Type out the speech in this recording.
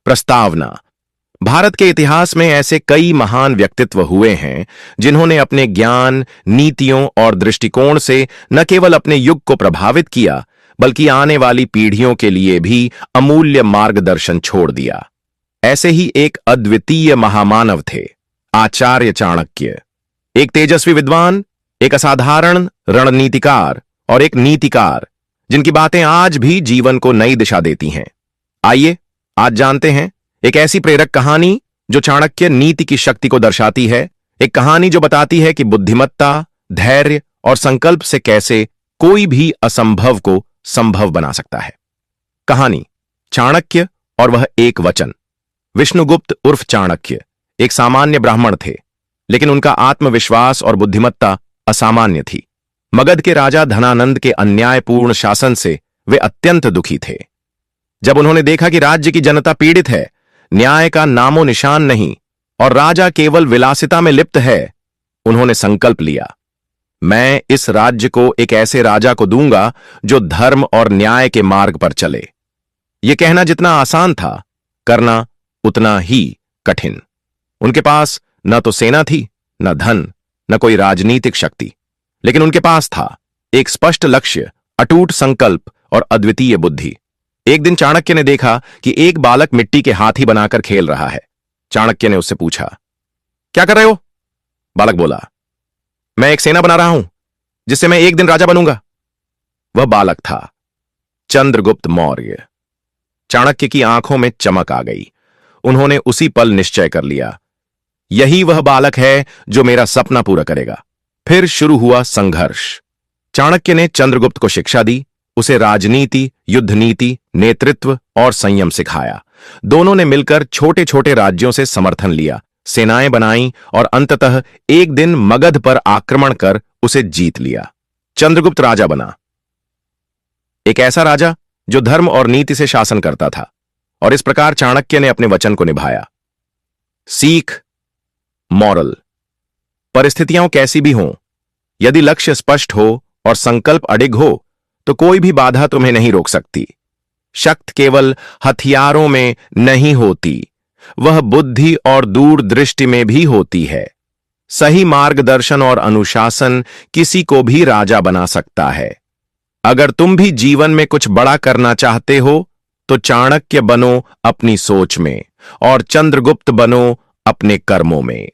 प्रस्तावना। भारत के इतिहास में ऐसे कई महान व्यक्तित्व हुए हैं जिन्होंने अपने ज्ञान, नीतियों और दृष्टिकोण से न केवल अपने युग को प्रभावित किया, बल्कि आने वाली पीढ़ियों के लिए भी अमूल्य मार्गदर्शन छोड़ दिया। ऐसे ही एक अद्वितीय महामानव थे आचार्य चाणक्य। एक तेजस्वी विद्वान, एक असाधारण रणनीतिकार और एक नीतिकार, जिनकी बातें आज भी जीवन को नई दिशा देती हैं। आइए आज जानते हैं एक ऐसी प्रेरक कहानी जो चाणक्य नीति की शक्ति को दर्शाती है। एक कहानी जो बताती है कि बुद्धिमत्ता, धैर्य और संकल्प से कैसे कोई भी असंभव को संभव बना सकता है। कहानी, चाणक्य और वह एक वचन। विष्णुगुप्त उर्फ चाणक्य एक सामान्य ब्राह्मण थे, लेकिन उनका आत्मविश्वास और बुद्धिमत्ता असामान्य थी। मगध के राजा धनानंद के अन्यायपूर्ण शासन से वे अत्यंत दुखी थे। जब उन्होंने देखा कि राज्य की जनता पीड़ित है, न्याय का नामो निशान नहीं और राजा केवल विलासिता में लिप्त है, उन्होंने संकल्प लिया, मैं इस राज्य को एक ऐसे राजा को दूंगा जो धर्म और न्याय के मार्ग पर चले। यह कहना जितना आसान था, करना उतना ही कठिन। उनके पास न तो सेना थी, न धन, न कोई राजनीतिक शक्ति, लेकिन उनके पास था एक स्पष्ट लक्ष्य, अटूट संकल्प और अद्वितीय बुद्धि। एक दिन चाणक्य ने देखा कि एक बालक मिट्टी के हाथी बनाकर खेल रहा है। चाणक्य ने उससे पूछा, क्या कर रहे हो? बालक बोला, मैं एक सेना बना रहा हूं जिससे मैं एक दिन राजा बनूंगा। वह बालक था चंद्रगुप्त मौर्य। चाणक्य की आंखों में चमक आ गई। उन्होंने उसी पल निश्चय कर लिया, यही वह बालक है जो मेरा सपना पूरा करेगा। फिर शुरू हुआ संघर्ष। चाणक्य ने चंद्रगुप्त को शिक्षा दी, उसे राजनीति, युद्ध नीति, नेतृत्व और संयम सिखाया। दोनों ने मिलकर छोटे छोटे राज्यों से समर्थन लिया, सेनाएं बनाईं और अंततः एक दिन मगध पर आक्रमण कर उसे जीत लिया। चंद्रगुप्त राजा बना, एक ऐसा राजा जो धर्म और नीति से शासन करता था। और इस प्रकार चाणक्य ने अपने वचन को निभाया। सीख, मॉरल। परिस्थितियां कैसी भी हों, यदि लक्ष्य स्पष्ट हो और संकल्प अडिग हो तो कोई भी बाधा तुम्हें नहीं रोक सकती। शक्ति केवल हथियारों में नहीं होती, वह बुद्धि और दूरदृष्टि में भी होती है। सही मार्गदर्शन और अनुशासन किसी को भी राजा बना सकता है। अगर तुम भी जीवन में कुछ बड़ा करना चाहते हो तो चाणक्य बनो अपनी सोच में और चंद्रगुप्त बनो अपने कर्मों में।